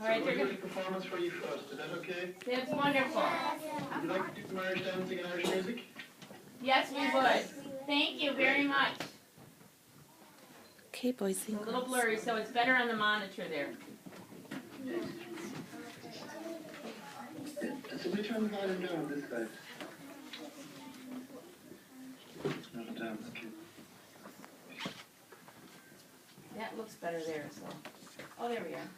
All right, we'll do a performance for you first. Is that okay? That's wonderful. Would you like to do some Irish dancing and Irish music? Yes, we would. Thank you very much. Okay, boys It's and a little girls. blurry, so it's better on the monitor there. So we turn the volume down this side. It's not a dance kid. That looks better there, so. Oh, there we are.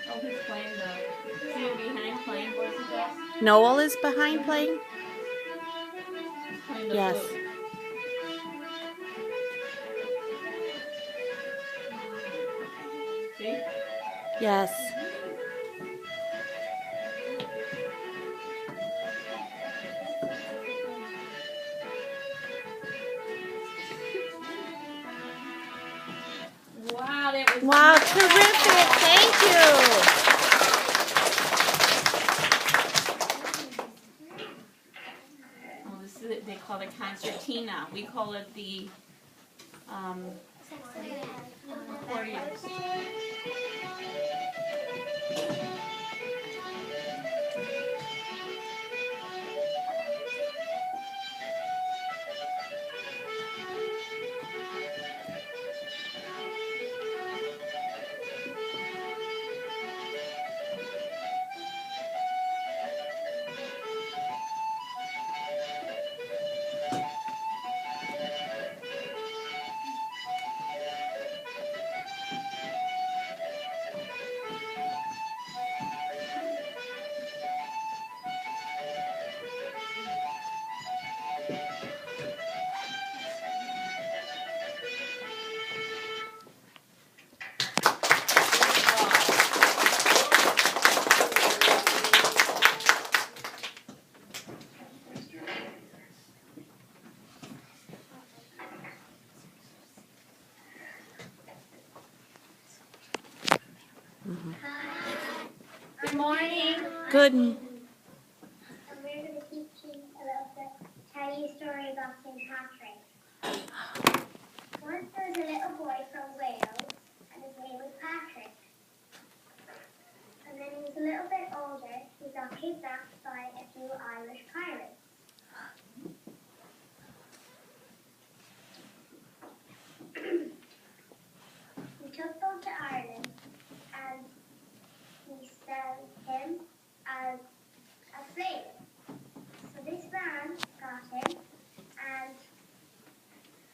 Oh, he's playing the. Is he behind playing Boys and Girls? Noel is behind playing? He's playing the Yes. flute. See? Yes. Wow, that was Wow, terrific. Thank Oh, this is they call it concertina. We call it the accordions. Good morning. you. Good. And we're going to teach you a little bit, tell you a story about St. Patrick. Once there was a little boy from Wales, and his name was Patrick. And then he was a little bit older, he got kidnapped by a few Irish pirates. He took them to Ireland, and he sold him as a slave. So this man got him, and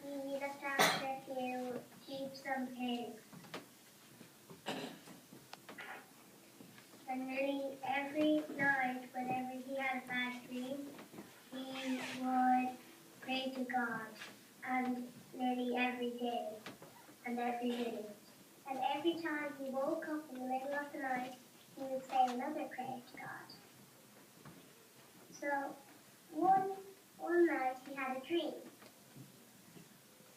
he looked after a few sheep and pigs. And nearly every night, whenever he had a bad dream, he would pray to God, and nearly every day and every minute. And every time he woke up in the middle of the night, he would say another prayer to God. So one night he had a dream,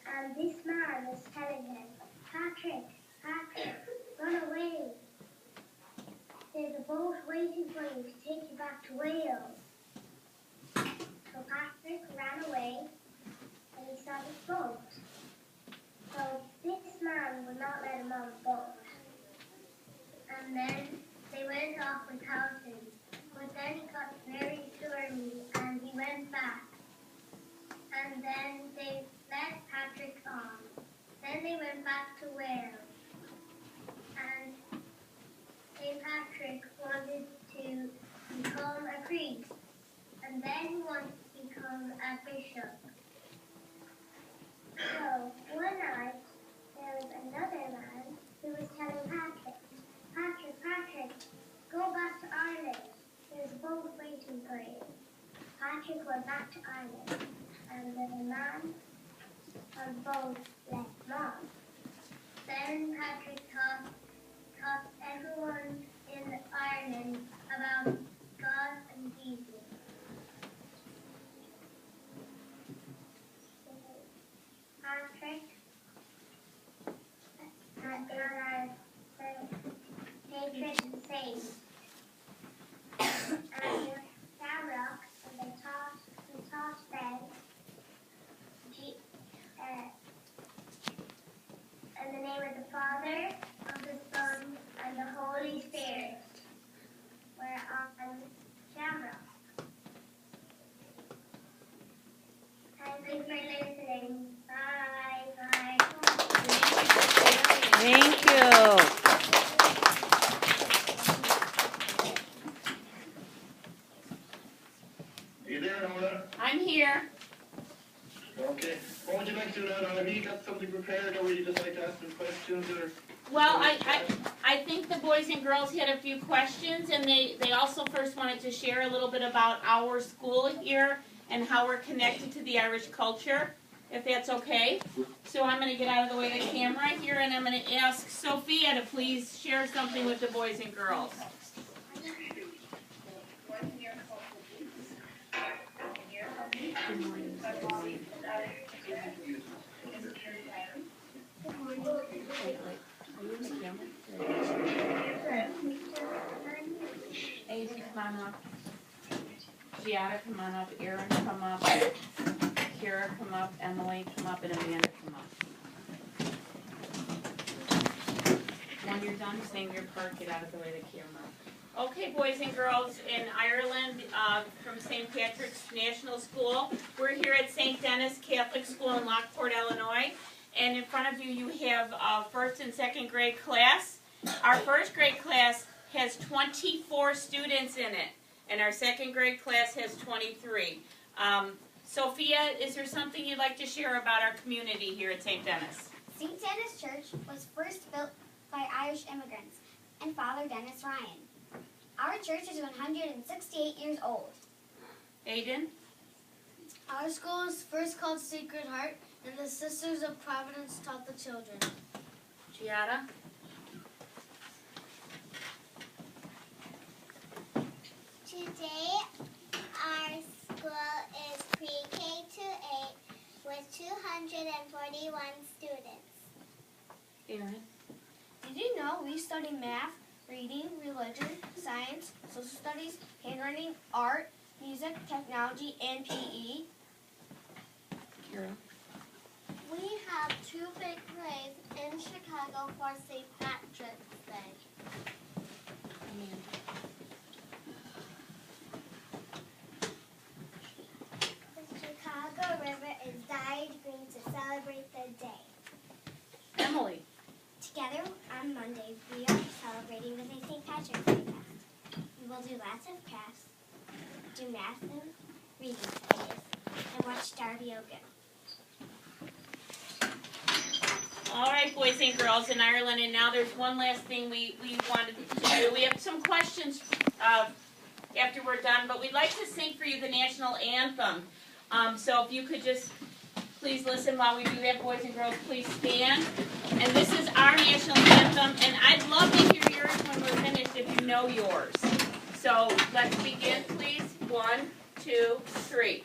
and this man was telling him, Patrick, run away. There's a boat waiting for you to take you back to Wales. So Patrick ran away, and he saw this boat. So this man would not let him on the boat. And then they went off without him. But then he got very stormy, and he went back. And then they let Patrick on. Then they went back to Wales. And St. Patrick wanted to become a priest. And then he wanted to become a bishop. So one night, there was another man who was telling Patrick, Patrick, go back to Ireland. grade. Patrick went back to Ireland, and the man on both left mom. Then Patrick taught everyone in Ireland about God and Jesus. Patrick and our patron saints. And Shamrock, and they taught them in the name of the Father, of the Son, and the Holy Spirit. We're on Shamrock. Thank you for listening. Bye. Bye. Thank you. Are you there, Nora? I'm here. Okay. What would you like to do now? Have you got something prepared, or would you just like to ask some questions, or? Well, I think the boys and girls had a few questions, and they also first wanted to share a little bit about our school here and how we're connected to the Irish culture, if that's okay. So I'm going to get out of the way of the camera here, and I'm going to ask Sophia to please share something with the boys and girls. Good morning. Good morning. Are you in the camera? Azy, come on up. Giada, come on up. Erin, come up. Kira, come up. Emily, come up. And Amanda, come up. When you're done saying your part, get out of the way of the camera. Okay, boys and girls in Ireland from St. Patrick's National School. We're here at St. Denis Catholic School in Lockport, Illinois. And in front of you, you have first and second grade class. Our first grade class has 24 students in it, and our second grade class has 23. Sophia, is there something you'd like to share about our community here at St. Denis? St. Denis Church was first built by Irish immigrants and Father Dennis Ryan. Our church is 168 years old. Aiden? Our school was first called Sacred Heart, and the Sisters of Providence taught the children. Giada? Today, our school is pre-K to 8 with 241 students. Erin? Did you know we study math, reading, religion, science, social studies, handwriting, art, music, technology, and PE? Kira? We have two big parades in Chicago for St. Patrick's Day. Amanda? The Chicago River is dyed green to celebrate the day. Emily? Together on Monday, we are celebrating with a St. Patrick's Day fest. We will do lots of crafts, do math and reading studies, and watch Darby O'Gill. All right, boys and girls in Ireland, and now there's one last thing we wanted to do. We have some questions after we're done, but we'd like to sing for you the national anthem. So if you could just please listen while we do that, boys and girls, please stand. And this is our national anthem, and I'd love to hear yours when we're finished if you know yours. So let's begin, please. 1, 2, 3.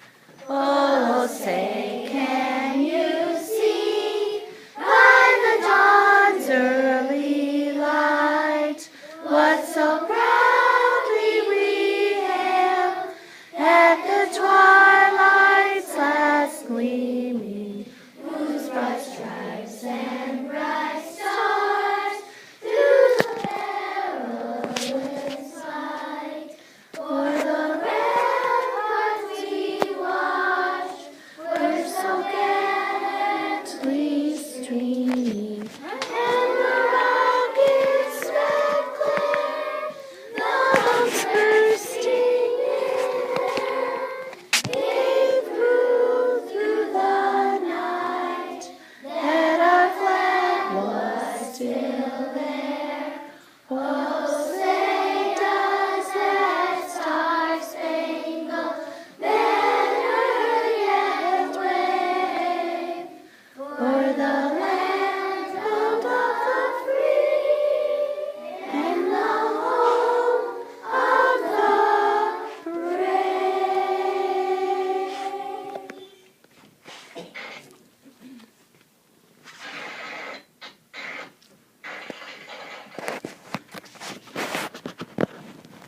Oh, say, can you see by the dawn's early light what so proudly we hailed at the twilight's last gleaming, whose bright stripes and bright stars through the perilous fight for the ramparts we watched were so gay.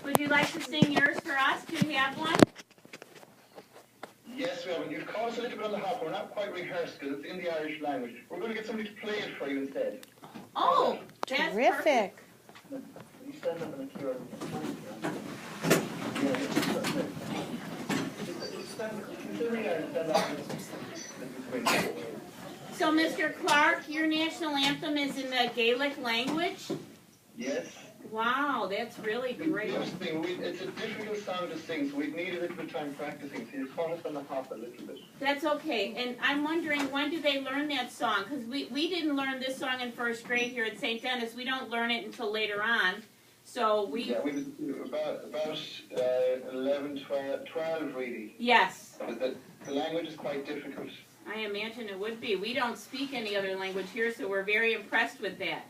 Would you like to sing yours for us? Do you have one? Yes, we are. You've caught us a little bit on the hop. We're not quite rehearsed because it's in the Irish language. We're going to get somebody to play it for you instead. Oh, that's perfect. Terrific. You stand up and cure. So, Mr. Clark, your national anthem is in the Gaelic language? Yes. Wow, that's really great. It's a difficult song to sing, so we'd need a little bit of time practicing. So you caught us on the hop a little bit. That's okay. And I'm wondering, when do they learn that song? Because we didn't learn this song in first grade here at St. Denis. We don't learn it until later on. So we... Yeah, we was about 11, 12 really. Yes. The language is quite difficult. I imagine it would be. We don't speak any other language here, so we're very impressed with that.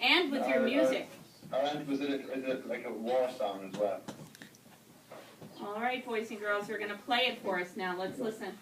And with your music. Our anthem is like a war song as well. All right, boys and girls, we're going to play it for us now. Let's listen.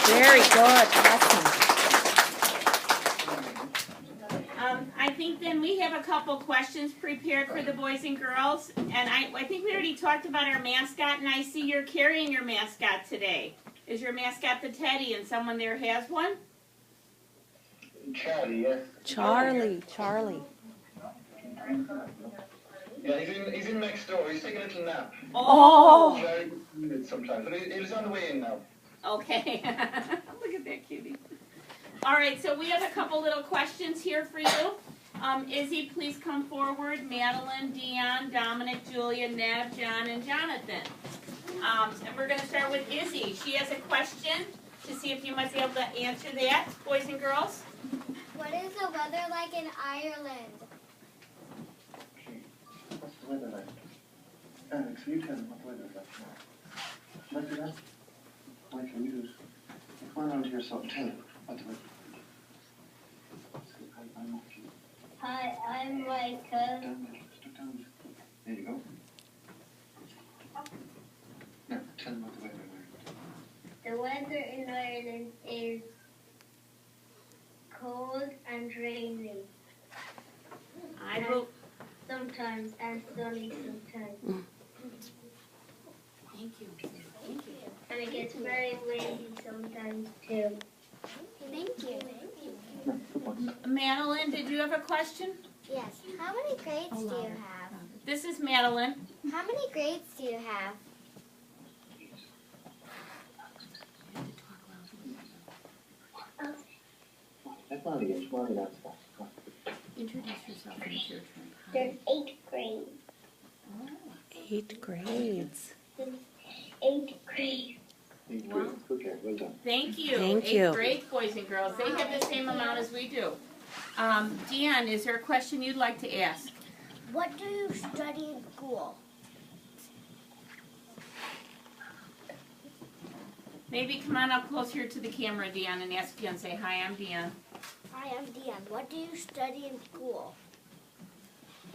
Very good. Awesome. I think then we have a couple questions prepared for the boys and girls. And I think we already talked about our mascot, and I see you're carrying your mascot today. Is your mascot the Teddy, and someone there has one? Charlie, yes. Charlie. Yeah, he's in next door. He's taking a little nap. Oh. Very good sometimes, but he's on the way in now. Okay. Look at that cutie. All right, so we have a couple little questions here for you. Izzy, please come forward. Madeline, Dion, Dominic, Julia, Neb, John, and Jonathan. And we're going to start with Izzy. She has a question to see if you might be able to answer that, boys and girls. What is the weather like in Ireland? What's the weather like? Alex, will you tell them what the weather is like tomorrow? Shall I do that? Michael, you do it. Come on around here, so tell them what the weather is. I'm Michael. Hi, I'm Michael. Down there. Step down. There you go. Now, tell them what the weather is. The weather in Ireland is cold and rainy I will. sometimes and sunny sometimes. Thank you. And it gets very windy sometimes too. Thank you. Madeline, did you have a question? Yes. How many grades do you have? This is Madeline. How many grades do you have? That's not again. Come on, that's fine. Introduce yourself and it's your turn. There's 8 grades. 8 grades. 8 grades. Wow. Okay, well done. Thank you. Thank you. 8th grade, boys and girls. They have the same amount as we do. Dion, is there a question you'd like to ask? What do you study in school? Maybe come on up closer to the camera, Dion, and ask Dion. Say, hi, I'm Dion. Hi, I'm Dion. What do you study in school?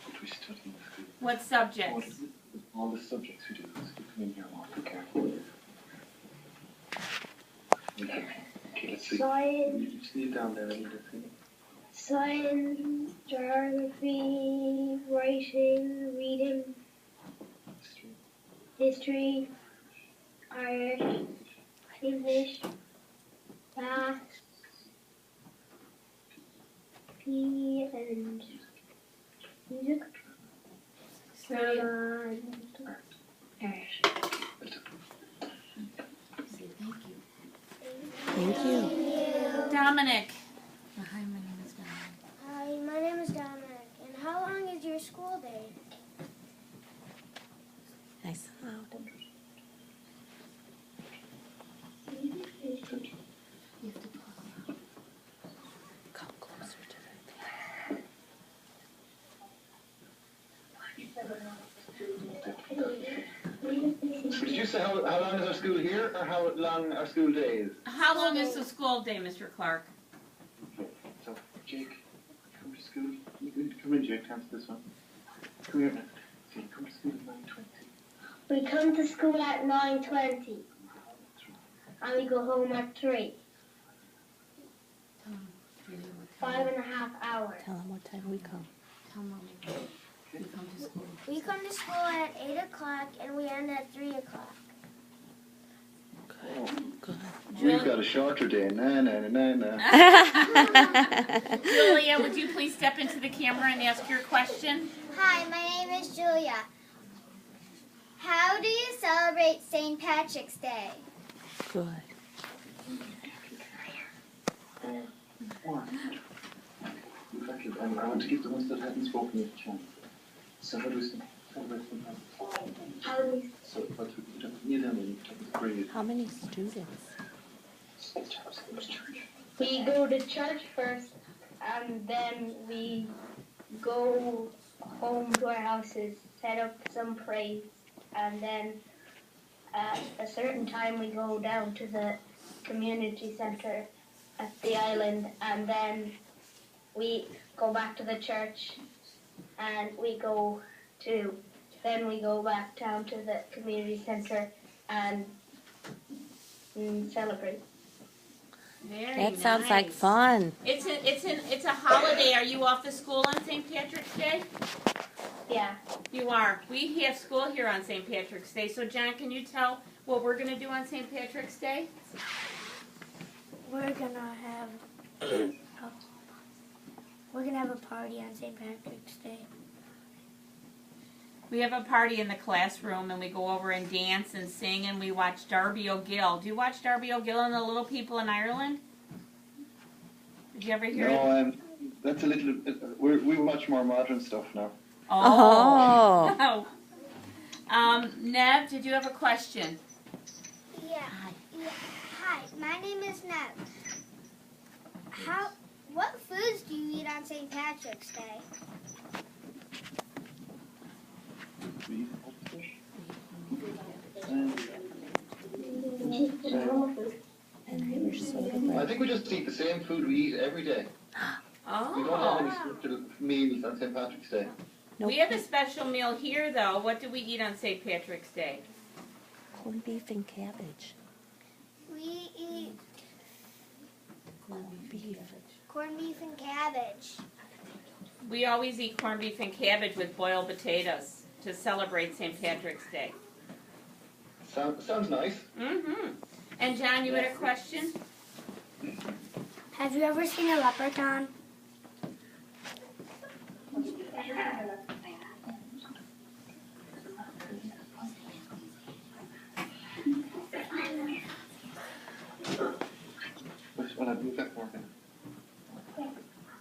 What we study in school. What subjects? All the subjects we do. Let's come in here more. Be careful. Okay, let's see. Science. You just kneel down there a little bit. Science, geography, writing, reading, history, Irish, English, math, PE, and music. Thank you. Dominic. Hi, my name is Dominic. And how long is your school day? Nice and loud. Come closer to the Did you say how long is our school here, or how long our school day is? How long is the school day, Mr. Clark? So, Jake, come to school. Come in, Jake, answer this one. Come here now. So you come to school at 9:20. We come to school at 9:20 and we go home at 3. 5.5 hours. Tell them what time we come. We come to school at 8 o'clock and we end at 3 o'clock. Good. We've got a shorter day. Na. Julia, would you please step into the camera and ask your question? Hi, my name is Julia. How do you celebrate St. Patrick's Day? Good. One. I want to give the ones that haven't spoken yet a chance. So how do we celebrate St. Patrick's Day? So what we do, kneel down and take the parade. How many students? We go to church first and then we go home to our houses, set up some praise, and then at a certain time we go down to the community centre at the island, and then we go back to the church and then we go back down to the community centre and celebrate. Very That sounds like nice. fun. It's a holiday. Are you off to school on St. Patrick's Day? Yeah. You are. We have school here on St. Patrick's Day. So, John, can you tell what we're going to do on St. Patrick's Day? We're gonna have a party on St. Patrick's Day. We have a party in the classroom, and we go over and dance and sing, and we watch Darby O'Gill. Do you watch Darby O'Gill and the Little People in Ireland? Did you ever hear it? No, that's a little. We watch more modern stuff now. Oh. Nev, did you have a question? Yeah. Hi, my name is Nev. What foods do you eat on St. Patrick's Day? I think we just eat the same food we eat every day. We don't have any special meals on St. Patrick's Day. Nope. We have a special meal here, though. What do we eat on St. Patrick's Day? Corned beef and cabbage. We eat Corned beef. corned beef and cabbage. We always eat corned beef and cabbage with boiled potatoes to celebrate St. Patrick's Day. Sounds nice. Mm-hmm. And John, you had a question? Have you ever seen a leprechaun?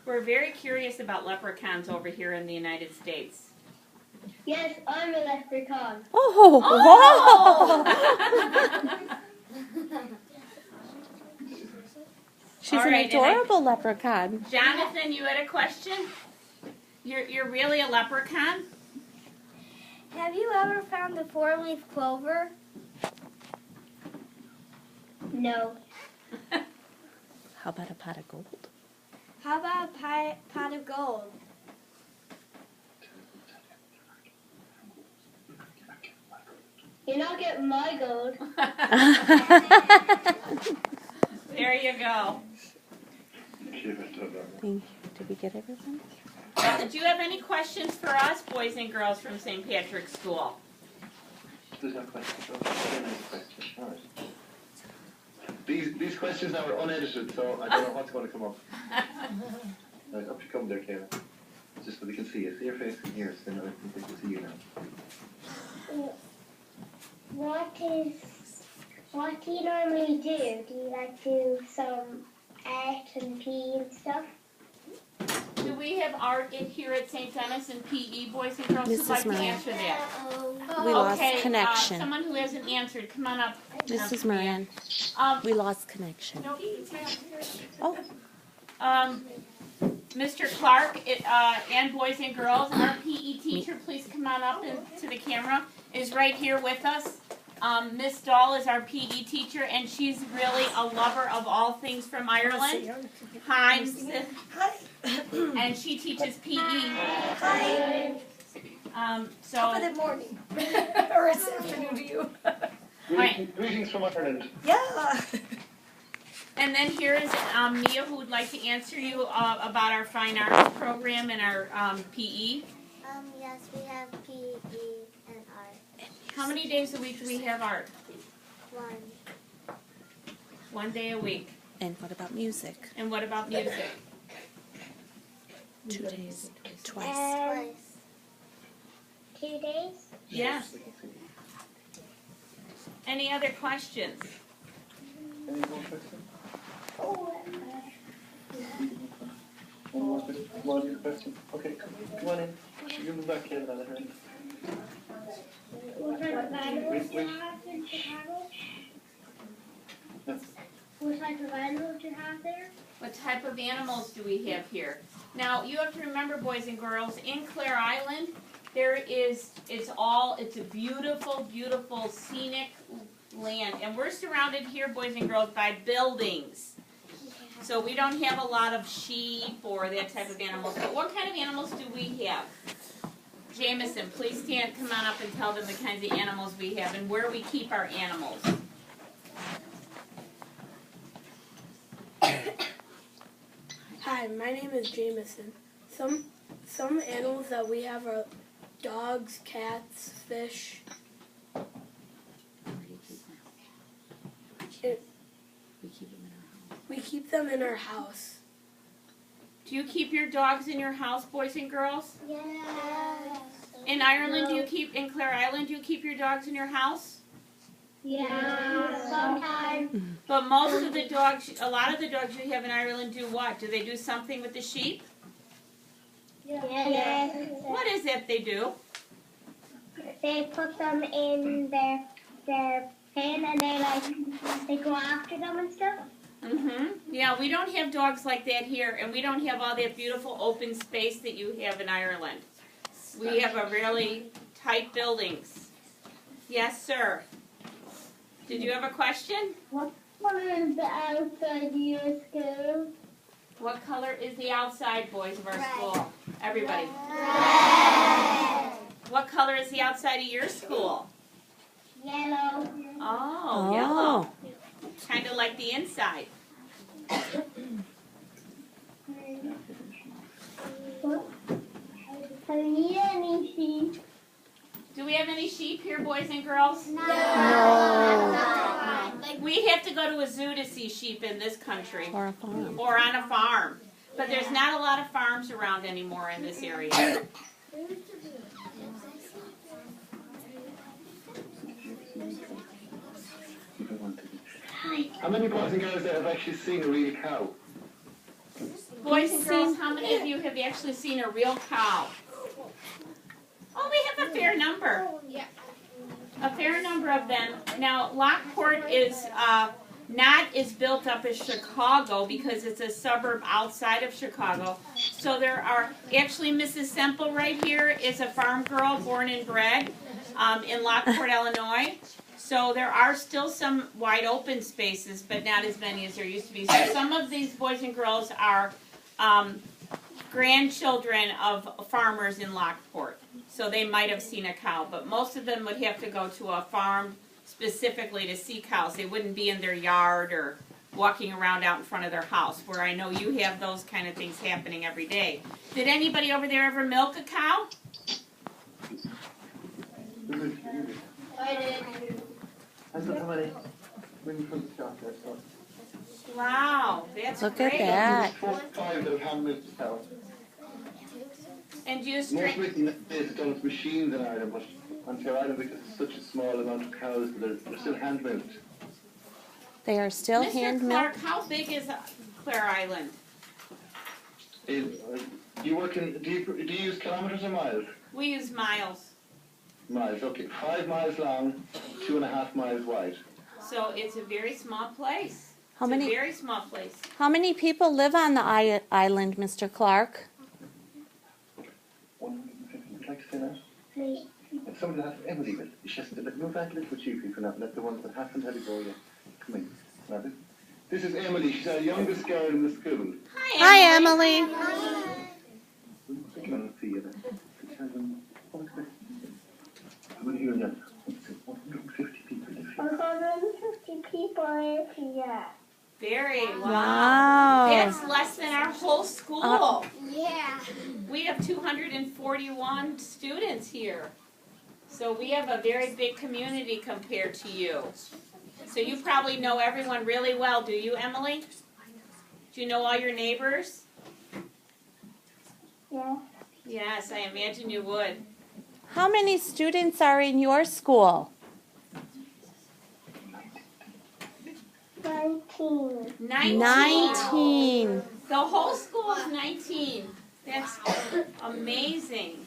We're very curious about leprechauns over here in the United States. Yes, I'm a leprechaun. Oh! She's All an right, and adorable leprechaun. Jonathan, you had a question? You're really a leprechaun? Have you ever found the four-leaf clover? No. How about a pot of gold? How about a pot of gold? You're not getting my gold. There you go. Thank you. Did we get everyone? Do you have any questions for us, boys and girls from St. Patrick's School? There's no question. All right. These questions now are unedited, so I don't know what's going to come up. Right, up you come there, Kayla. just so they can see you. See your face in here, so they know they can see you now. What do you normally do? Do you like do some art and PE and stuff? Do we have art in here at St. Dennis and PE, boys and girls? Who'd Mrs. like to Moran. answer that? We lost Okay, connection. someone who hasn't answered, come on up. Mrs. Moran, we lost connection. No, Oh, Mr. Clark and boys and girls, our PE teacher, please come on up to the camera, is right here with us. Miss Dahl is our PE teacher, and she's really a lover of all things from Ireland. Hi. And she teaches PE. Hi. So, Good morning. Or it's afternoon to you. Greetings from Ireland. Yeah. and then here is Mia, who would like to answer you about our fine arts program and our PE. Yes, we have PE and art. How many days a week do we have art? One. 1 day a week. and what about music? And what about music? 2 days, twice. Twice. 2 days? Yeah. Any other questions? Any more questions? One more question. Okay, come on in. Give them back here, another hand. What type of animals do you have in Chicago? No. What type of animals do you have there? What type of animals do we have here? Now, you have to remember, boys and girls, in Clare Island, it's a beautiful, beautiful scenic land. And we're surrounded here, boys and girls, by buildings. So we don't have a lot of sheep or that type of animals. But what kind of animals do we have? Jameson, please come on up and tell them the kinds of animals we have and where we keep our animals. Hi, my name is Jameson. Some animals that we have are dogs, cats, fish. We keep them in our house. Do you keep your dogs in your house, boys and girls? Yes. In Ireland, in Clare Island, do you keep your dogs in your house? Yeah. Sometimes. But most of the dogs, a lot of the dogs you have in Ireland do what? Do they do something with the sheep? Yes. What is it they do? They put them in their pen and they go after them and stuff. Yeah, we don't have dogs like that here, and we don't have all that beautiful open space that you have in Ireland. We have a really tight buildings. Yes, sir. Did you have a question? What color is the outside of your school? What color is the outside, boys, of our Red. school? Everybody. Red. What color is the outside of your school? Yellow. Oh, yellow. Kind of like the inside. Have you any sheep? Do we have any sheep here, boys and girls? No. We have to go to a zoo to see sheep in this country. Or a farm. Or on a farm. But there's not a lot of farms around anymore in this area. How many boys and girls there have actually seen a real cow? Boys and girls, how many of you have actually seen a real cow? Oh, we have a fair number. A fair number of them. Now, Lockport is not as built up as Chicago because it's a suburb outside of Chicago. So there are, actually Mrs. Semple right here is a farm girl born and bred in Lockport, Illinois. So there are still some wide open spaces, but not as many as there used to be. So some of these boys and girls are grandchildren of farmers in Lockport. So they might have seen a cow, but most of them would have to go to a farm specifically to see cows. They wouldn't be in their yard or walking around out in front of their house, where I know you have those kind of things happening every day. Did anybody over there ever milk a cow? I did. That's not how many. When you put the shop there, so. Wow, that's Look great. at that. 4 5 that have milked the cow. And do you Most string? recently nowadays done with machines in Ireland, but on Clare Island, because it's such a small amount of cows, they're still hand milked. They are still Mr. hand Clark, milked. how big is Clare Island? You work in, do you use kilometres or miles? We use miles, Miles, okay. 5 miles long, 2.5 miles wide. so it's a very small place. How It's many? a very small place. How many people live on the island, Mr. Clark? 150, would you like to say that? Please. And somebody that Emily will. She has to move back a little bit cheaply for now. Let the ones that haven't had a go yet come in. Now, this is Emily. She's our youngest girl in the school. Hi, Emily. I can't see you then. How many here yet? 150 people live here. 150 people live here. Very, wow. Wow. That's less than our whole school. Yeah. We have 241 students here. So we have a very big community compared to you. So you probably know everyone really well, do you, Emily? Do you know all your neighbors? Yeah. Yes, I imagine you would. How many students are in your school? 19. 19. The whole school is 19. That's amazing.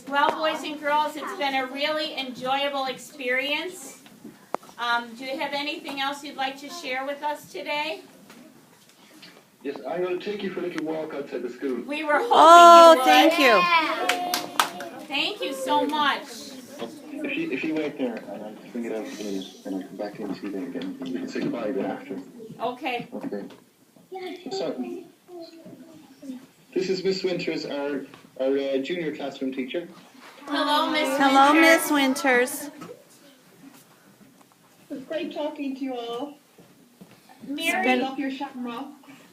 Well, boys and girls, it's been a really enjoyable experience. Do you have anything else you'd like to share with us today? Yes, I'm going to take you for a little walk outside the school. We were hoping Oh, you would. thank you. Thank you so much. If you wait there, and I'll bring it out in a minute, and I'll come back in and see you then again. You can say goodbye then after. Okay. Okay. So, this is Miss Winters, our junior classroom teacher. Hello, Miss Hello, Winter. Miss Winters. It's great talking to you all. Mary. I love your shamrock.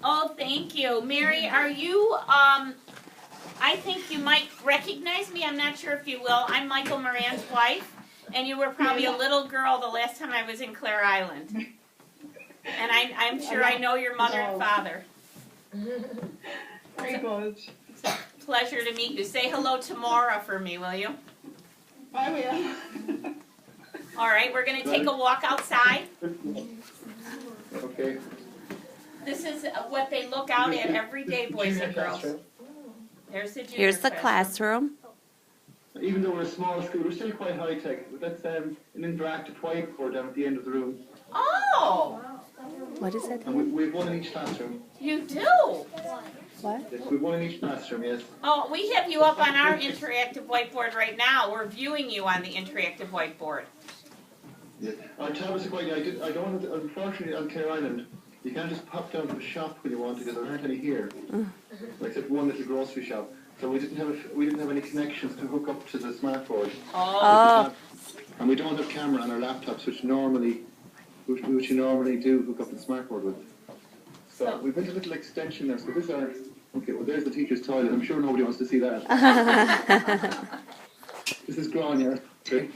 Oh, thank you. Mary, are you, I think you might recognize me. I'm not sure if you will. I'm Michael Moran's wife, and you were probably a little girl the last time I was in Clare Island. And I'm sure I know your mother and father. Very good. It's a pleasure to meet you. Say hello to Maura for me, will you? I will. All right, we're going to take a walk outside. Okay. This is what they look out at every day, boys and girls. There's the junior Here's the classroom. Even though we're a small school, we're still quite high tech. That's an interactive whiteboard down at the end of the room. Oh, What is that? And we have one in each classroom. you do? What? Yes, we have one in each classroom, yes. Oh, we have you up on our interactive whiteboard right now. We're viewing you on the interactive whiteboard. Yes. Our tablets are quite new. I don't want to, unfortunately, on Clare Island, you can't just pop down to the shop when you want to, because there aren't any here, except one little grocery shop. So we didn't have any connections to hook up to the smart board. Oh. And we don't have camera on our laptops, which you normally do hook up to the smart board with. So we built a little extension there. So this is our, okay, well there's the teacher's toilet. I'm sure nobody wants to see that. This is Grania. Okay.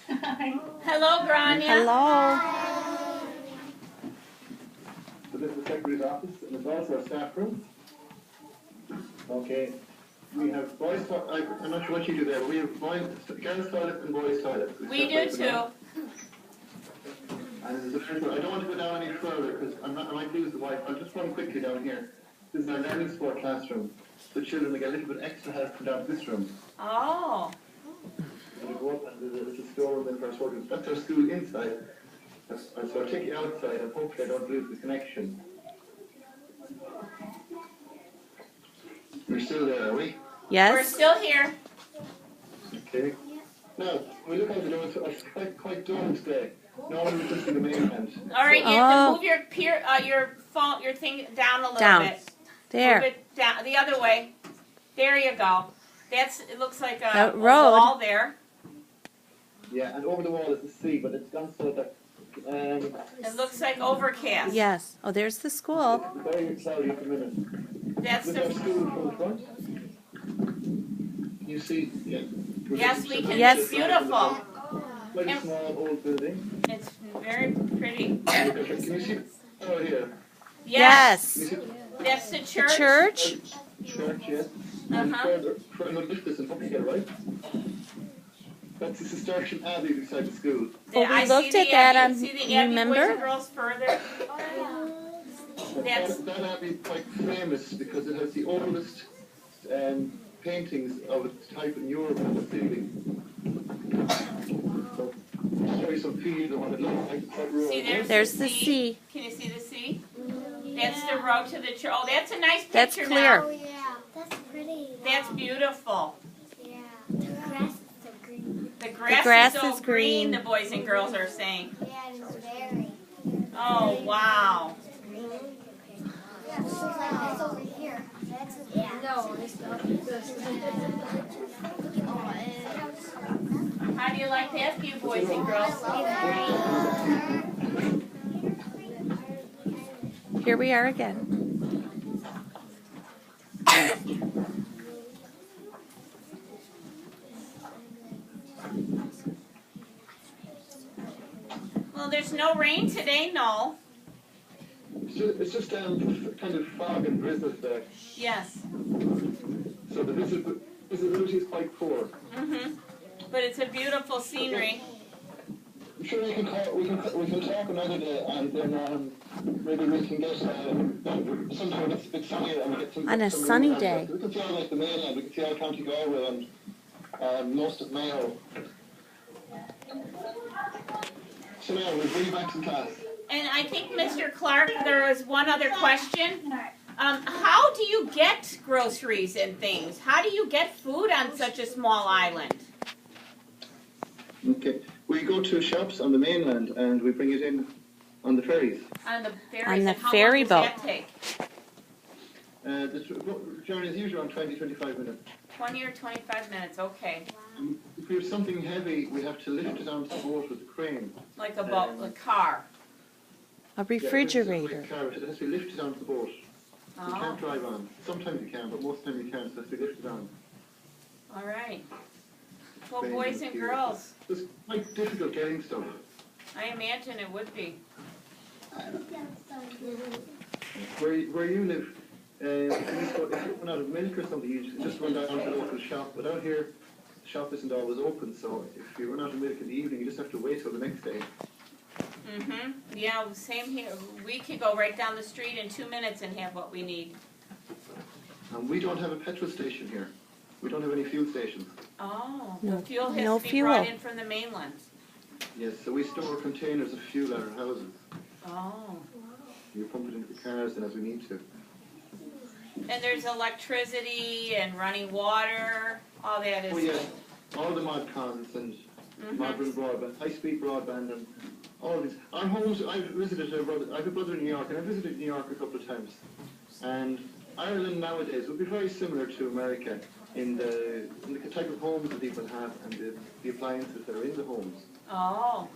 Hello, Grania. Hello. So this is the secretary's office, and it's also our staff room. Okay. We have boys' toilet. I'm not sure what you do there, but we have girls' toilet and boys' toilet. We do too. And there's a first one. I don't want to go down any further because I might lose the wife. I'll just run quickly down here. This is our learning sport classroom. The children will get a little bit extra help from down this room. Oh. And we go up and there's a storeroom in for our sport. That's our school inside. So I'll take you outside and hopefully I don't lose the connection. We're still there, are we? We're Yes. still here. Okay. Now, we look out the door. It's quite dull today. Normally we're just in the main end. All right, you have Oh. to move your phone, your thing down a little Down. bit. Move There. it down the other way. There you go. It looks like a That road. wall there. Yeah, and over the wall is the sea, but it's gone so that It looks like overcast. Yes. Oh, there's the school. it's very cloudy at the minute. That's This is our the. school from the front. Can you see? Yeah. Yes, we can. Yes. It's beautiful. Quite a And- small old building. It's very pretty. Can you see? Oh, here. Yes. Can you see? That's the The church. church. Church, yes. And further lift this and hope you get it right. That's the Cistercian Abbey beside the school. Well, we I looked see at the that Abbey. on- See the you Abbey, boys remember? and girls further. That's- That abbey is quite famous because it has the oldest paintings of its type in Europe on the ceiling. So, I'll show you some fields and what it looks like. It's quite rural. See, There's the sea. Can you see the sea? That's the road to the church. Oh, that's a nice picture That's now. clear. Oh, yeah. That's pretty. That's beautiful. Yeah. The grass is so green. The grass, grass is so is green. the boys and girls are saying. Yeah, it is very. Oh, wow. Yeah, it's like this over here. That's yeah. No, it's not. How do you like that view, boys and girls? Here we are again. Well, there's no rain today, no. It's just kind of fog and drizzle there. Yes. So the visibility is quite poor. But it's a beautiful scenery. I'm sure we can talk another day, and then maybe we can get sometime it's a bit sunnier and we get some. On a some sunny moonlight. day. We can see all like the mainland. We can see all County Galway and most of Mayo. So now we'll bring you back to class. And I think, Mr. Clark, there was one other question. How do you get groceries and things? How do you get food on such a small island? Okay. We go to shops on the mainland and we bring it in on the ferries. On the ferries. On the and how ferry long does boat. that take? The journey is usually around 20-25 minutes. 20 or 25 minutes, okay. If we have something heavy, we have to lift it onto the boat with a crane. Like a boat, a car. A refrigerator. It has to be lifted onto the boat. You Oh, can't drive on. Sometimes you can, but most of the time you can't, so it has to be lifted on. all right. Well, Crane boys is and huge. girls, It's quite difficult getting stuff. I imagine it would be. Where you live, if you run out of milk or something, you just run down to the local shop. But out here, the shop isn't always open, so if you run out of milk in the evening, you just have to wait till the next day. Yeah, same here. We could go right down the street in 2 minutes and have what we need. And we don't have a petrol station here. We don't have any fuel stations. Oh, No- the fuel has no to be fuel. brought in from the mainland. Yes, so we store containers of fuel at our houses. Oh. You pump it into the cars then as we need to. And there's electricity and running water, all that is. Oh yeah, all the mod cons and modern broadband, high-speed broadband and all these. Our homes, I've visited a brother, I have a brother in New York, and I visited New York a couple of times. And Ireland nowadays would be very similar to America in the type of homes that people have and the appliances that are in the homes. Oh.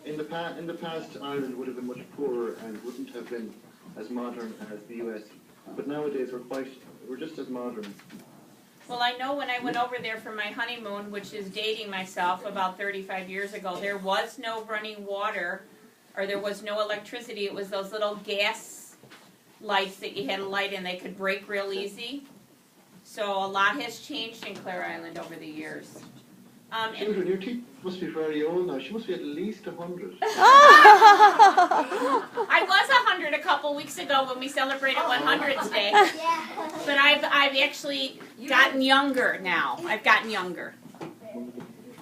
In the past, Ireland would have been much poorer and wouldn't have been as modern as the US. But nowadays we're just as modern. Well, I know when I went over there for my honeymoon, which is dating myself about 35 years ago, there was no running water or there was no electricity. It was those little gas lights that you had to light and they could break real easy. So a lot has changed in Clare Island over the years. Children, your teacher must be very old now. She must be at least 100. I was 100 a couple weeks ago when we celebrated 100th Day. But I've actually gotten younger now. I've gotten younger.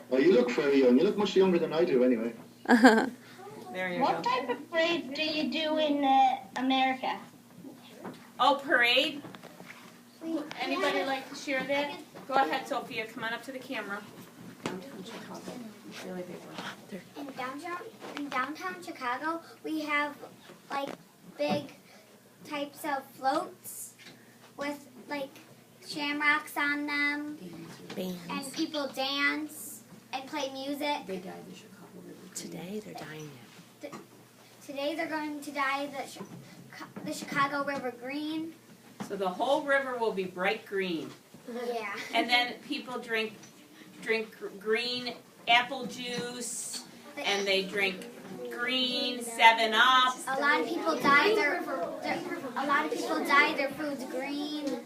Well, you look very young. You look much younger than I do anyway. There you What go. type of parade do you do in America? Oh, parade? Anybody like to share that? Go ahead, Sophia. Come on up to the camera. Downtown Chicago. Really big one. In downtown Chicago, we have like big types of floats with like shamrocks on them, and people dance and play music. They dyed the Chicago River. Today they're dying it. Today they're going to dye the Chicago River green. So the whole river will be bright green. Yeah. And then people drink green apple juice, and they drink green 7-Up. A lot of people dye their foods green.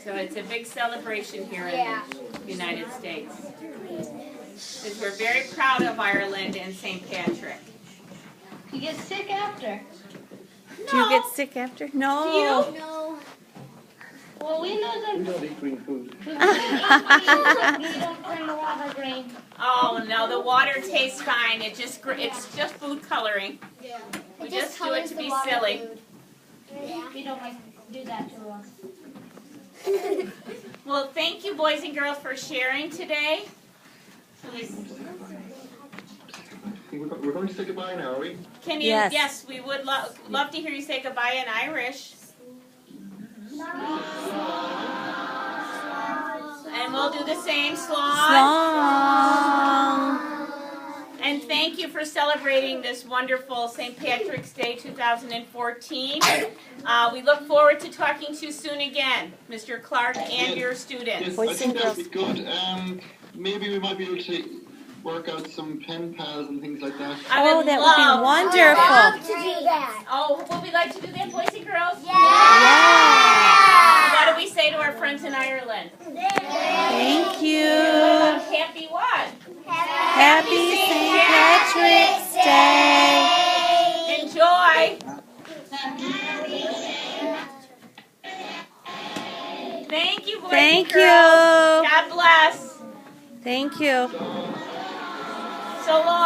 So it's a big celebration here in the United States. Because we're very proud of Ireland and St. Patrick. You get sick after. Do you get sick after? No. Do you? No. Well, we know We that don't eat green food. we don't bring the water green. Oh no, the water tastes fine. It's just food coloring. Yeah. We It just do it colors to the be water silly. food. Yeah. We don't like do that to us. Well, thank you, boys and girls, for sharing today. We're going to say goodbye now, are we? Can you? Yes. Yes, we would love to hear you say goodbye in Irish. And we'll do the same slán. Long. And thank you for celebrating this wonderful St. Patrick's Day 2014. We look forward to talking to you soon again, Mr. Clark and your students. Yes, Boys I think and that'd be good. Maybe we might be able to work out some pen pals and things like that. I Oh, would that love would be wonderful. Love to do that. Oh, would we like to do that, boys and girls? Yeah. What do we say to our friends in Ireland? Thank you. Happy what? Happy St. Patrick's Day. Enjoy. Thank you, boys Thank and girls. you. God bless. Thank you. So long.